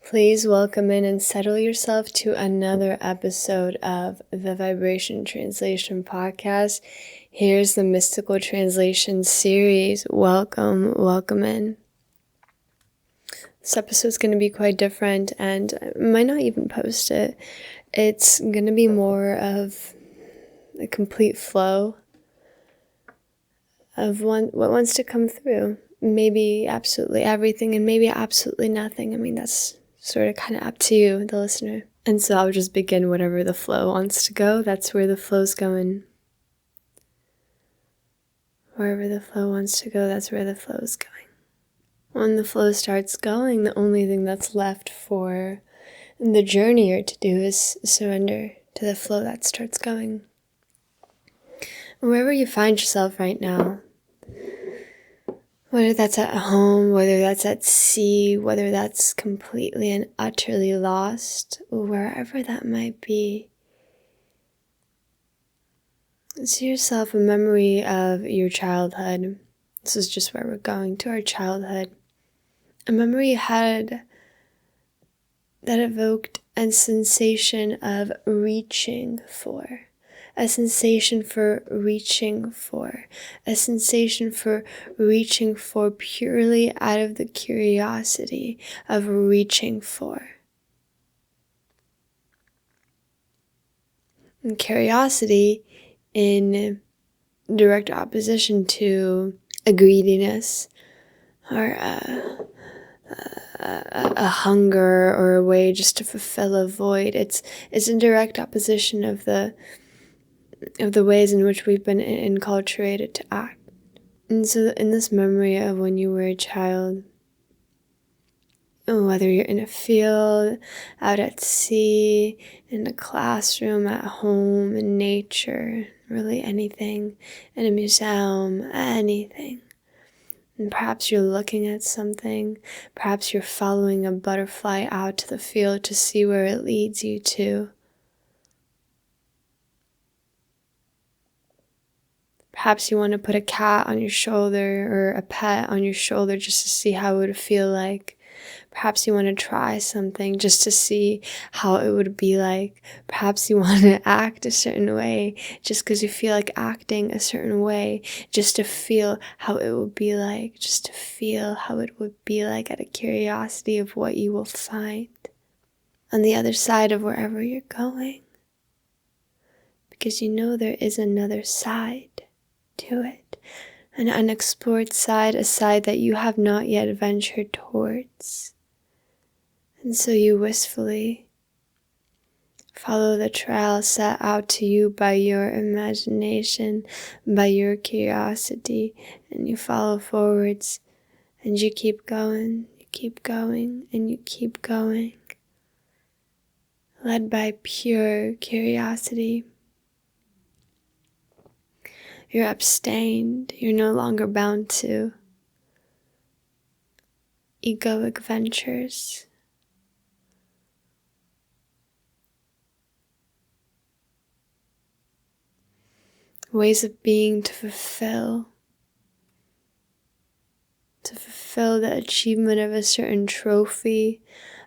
Please welcome in and settle yourself to another episode of the Vibration Translation Podcast. Here's the Mystical Translation series. Welcome in. This episode's going to be quite different, and I might not even post it. It's going to be more of a complete flow of what wants to come through. Maybe absolutely everything and maybe absolutely nothing. I mean, that's sort of kind of up to you, the listener. And so I'll just begin whatever the flow wants to go. That's where the flow's going. Wherever the flow wants to go, that's where the flow is going. When the flow starts going, the only thing that's left for the journeyer to do is surrender to the flow that starts going. Wherever you find yourself right now, whether that's at home, whether that's at sea, whether that's completely and utterly lost, wherever that might be, see yourself a memory of your childhood. This is just where we're going, to our childhood. A memory you had that evoked a sensation of reaching for. A sensation for reaching for. A sensation for reaching for purely out of the curiosity of reaching for. And curiosity in direct opposition to a greediness or a hunger or a way just to fulfill a void. It's in direct opposition of the ways in which we've been enculturated to act. And so in this memory of when you were a child, whether you're in a field, out at sea, in a classroom, at home, in nature, really anything, in a museum, anything. And perhaps you're looking at something, perhaps you're following a butterfly out to the field to see where it leads you to. Perhaps you want to put a cat on your shoulder or a pet on your shoulder just to see how it would feel like. Perhaps you want to try something just to see how it would be like. Perhaps you want to act a certain way just because you feel like acting a certain way, just to feel how it would be like, just to feel how it would be like out of curiosity of what you will find on the other side of wherever you're going. Because you know there is another side to it, an unexplored side, a side that you have not yet ventured towards. And so you wistfully follow the trail set out to you by your imagination, by your curiosity, and you follow forwards, and you keep going, and you keep going, led by pure curiosity. You're abstained, you're no longer bound to egoic ventures. Ways of being to fulfill the achievement of a certain trophy,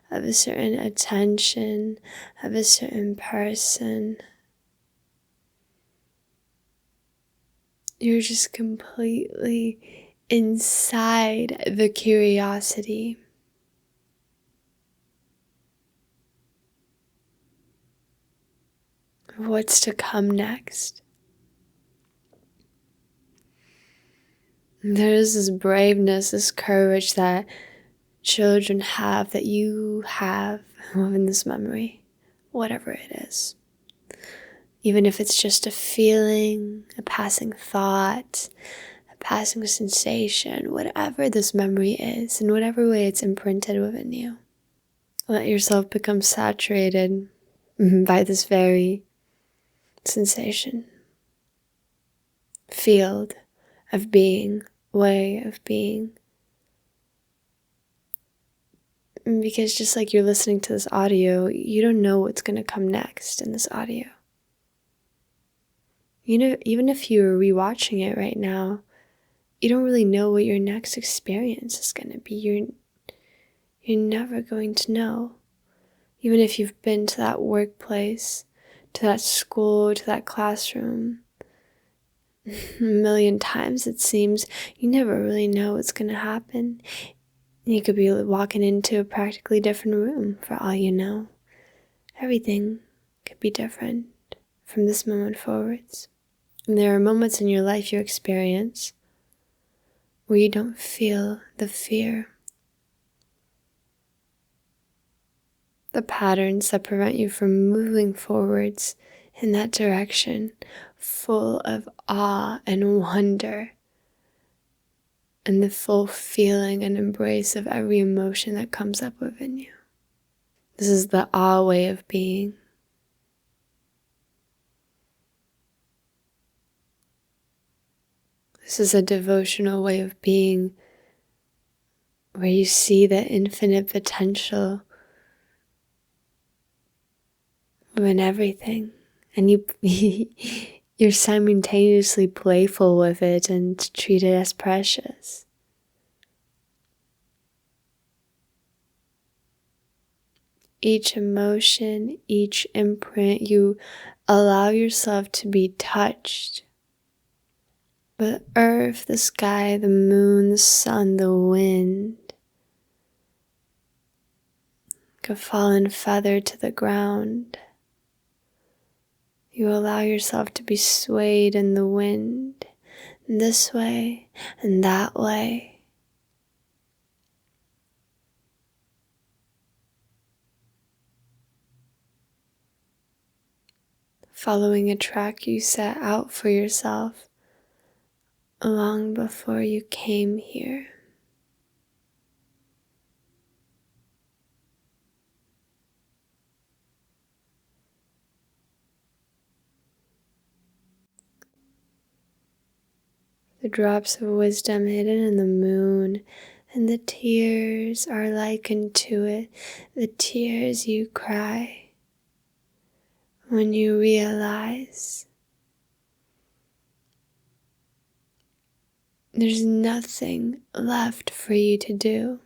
of a certain attention, of a certain person. You're just completely inside the curiosity. Of what's to come next. There's this braveness, this courage that children have, that you have in this memory, whatever it is. Even if it's just a feeling, a passing thought, a passing sensation, whatever this memory is, in whatever way it's imprinted within you. Let yourself become saturated by this very sensation, field of being, way of being. Because just like you're listening to this audio, you don't know what's going to come next in this audio. You know, even if you're rewatching it right now, you don't really know what your next experience is going to be. You're never going to know. Even if you've been to that workplace, to that school, to that classroom, a million times it seems, you never really know what's going to happen. You could be walking into a practically different room for all you know. Everything could be different from this moment forwards. And there are moments in your life you experience where you don't feel the fear, the patterns that prevent you from moving forwards in that direction, full of awe and wonder, and the full feeling and embrace of every emotion that comes up within you. This is the awe way of being. This is a devotional way of being where you see the infinite potential in everything, and you're simultaneously playful with it and treat it as precious. Each emotion, each imprint, you allow yourself to be touched. The earth, the sky, the moon, the sun, the wind, like a fallen feather to the ground. You allow yourself to be swayed in the wind, this way and that way. Following a track you set out for yourself long before you came here. The drops of wisdom hidden in the moon, and the tears are likened to it, the tears you cry when you realize there's nothing left for you to do.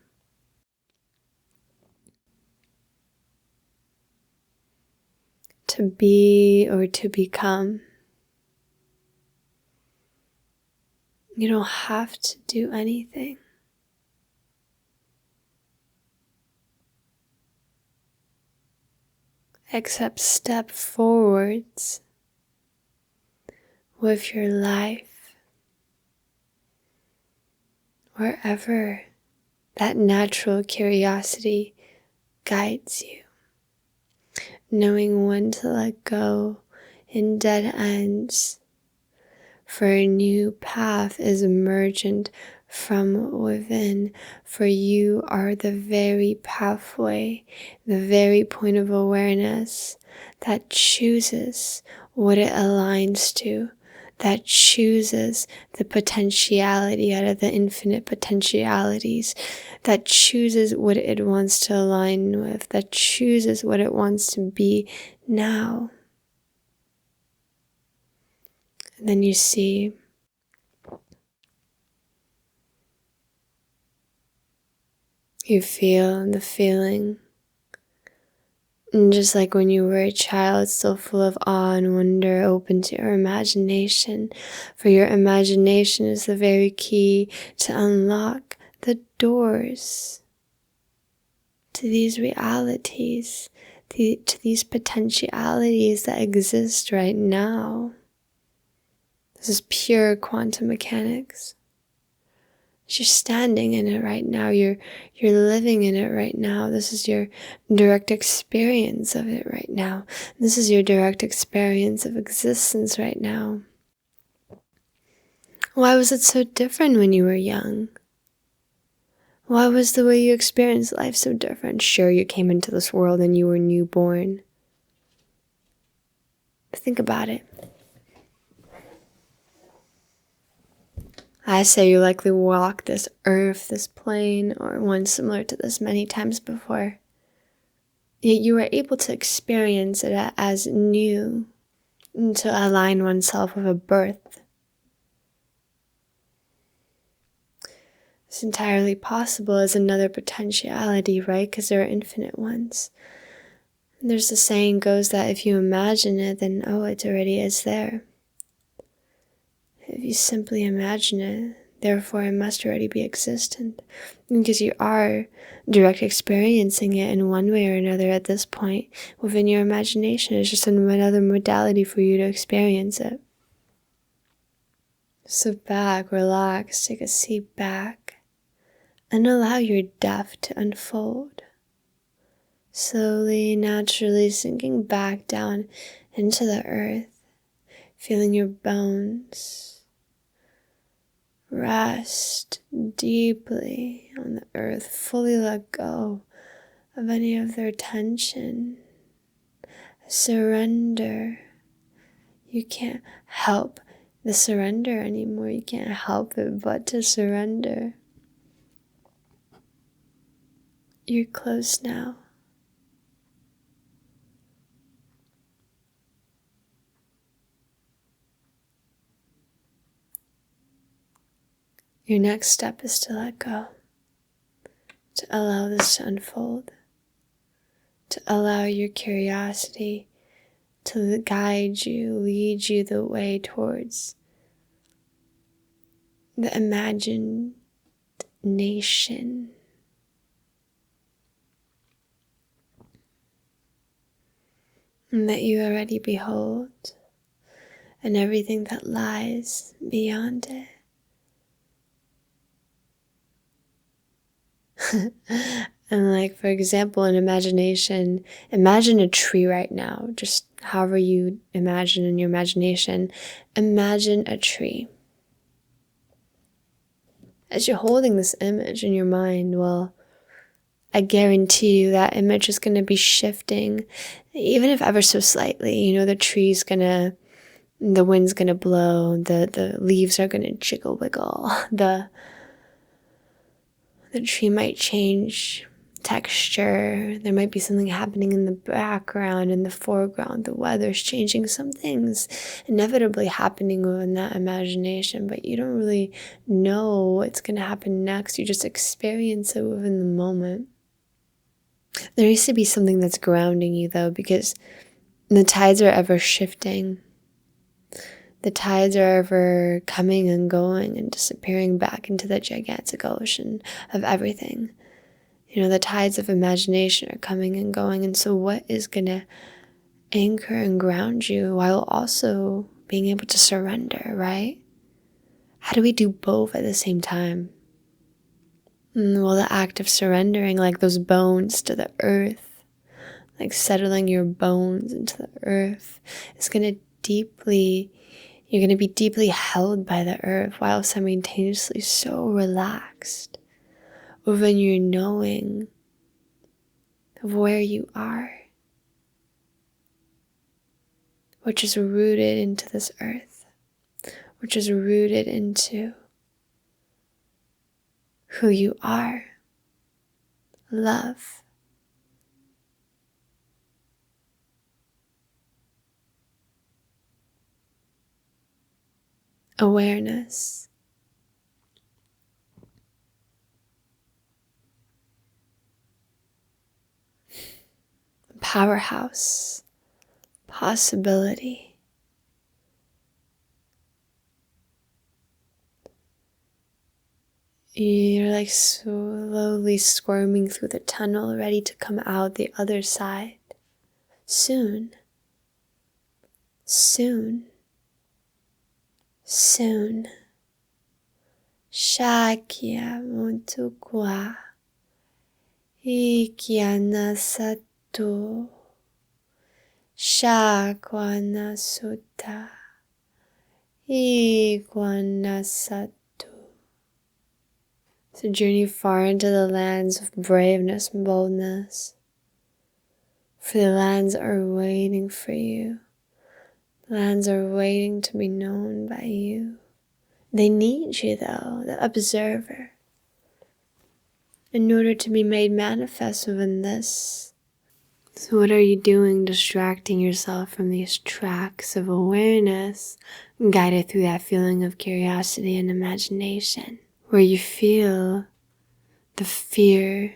To be or to become. You don't have to do anything. Except step forwards with your life wherever that natural curiosity guides you. Knowing when to let go in dead ends, for a new path is emergent from within, for you are the very pathway, the very point of awareness that chooses what it aligns to, that chooses the potentiality out of the infinite potentialities, that chooses what it wants to align with, that chooses what it wants to be now. And then you see you feel the feeling. And just like when you were a child, still full of awe and wonder, open to your imagination. For your imagination is the very key to unlock the doors to these realities, to these potentialities that exist right now. This is pure quantum mechanics. You're standing in it right now. You're living in it right now. This is your direct experience of it right now. This is your direct experience of existence right now. Why was it so different when you were young? Why was the way you experienced life so different? Sure, you came into this world and you were newborn. But think about it. I say you likely walked this earth, this plane, or one similar to this many times before. Yet you were able to experience it as new, and to align oneself with a birth. It's entirely possible as another potentiality, right? Because there are infinite ones. And there's the saying goes that if you imagine it, then it already is there. If you simply imagine it, therefore it must already be existent. Because you are direct experiencing it in one way or another at this point within your imagination. It's just another modality for you to experience it. Sit back, relax, take a seat back, and allow your depth to unfold. Slowly, naturally sinking back down into the earth, feeling your bones rest deeply on the earth, fully let go of any of their tension. Surrender. You can't help the surrender anymore. You can't help it but to surrender. You're close now. Your next step is to let go, to allow this to unfold, to allow your curiosity to guide you, lead you the way towards the imagination that you already behold and everything that lies beyond it. And for example, in imagination, imagine a tree right now, just however you imagine in your imagination. Imagine a tree. As you're holding this image in your mind, I guarantee you that image is going to be shifting, even if ever so slightly. The wind's going to blow, the leaves are going to jiggle wiggle, the tree might change texture, there might be something happening in the background, in the foreground, the weather's changing, some things inevitably happening within that imagination, but you don't really know what's going to happen next. You just experience it within the moment. There needs to be something that's grounding you, though, because the tides are ever shifting. The tides are ever coming and going and disappearing back into the gigantic ocean of everything. The tides of imagination are coming and going. And so what is going to anchor and ground you while also being able to surrender, right? How do we do both at the same time? Well, the act of surrendering, like those bones to the earth, like settling your bones into the earth, is going to you're going to be deeply held by the earth while simultaneously so relaxed within your knowing of where you are, which is rooted into this earth, which is rooted into who you are, love. Awareness. Powerhouse. Possibility. You're slowly squirming through the tunnel, ready to come out the other side. Soon. Soon. Soon. Shakya Montukwa Ikyana Sato Shakwana Sutta Ikwana Sato. It's a journey far into the lands of braveness and boldness. For the lands are waiting for you. The lands are waiting to be known by you. They need you, though, the observer, in order to be made manifest within this. So what are you doing distracting yourself from these tracks of awareness, guided through that feeling of curiosity and imagination? where you feel the fear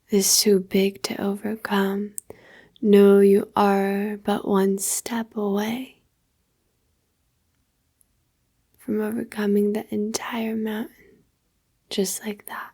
is too big to overcome. Know you are but one step away from overcoming the entire mountain, just like that.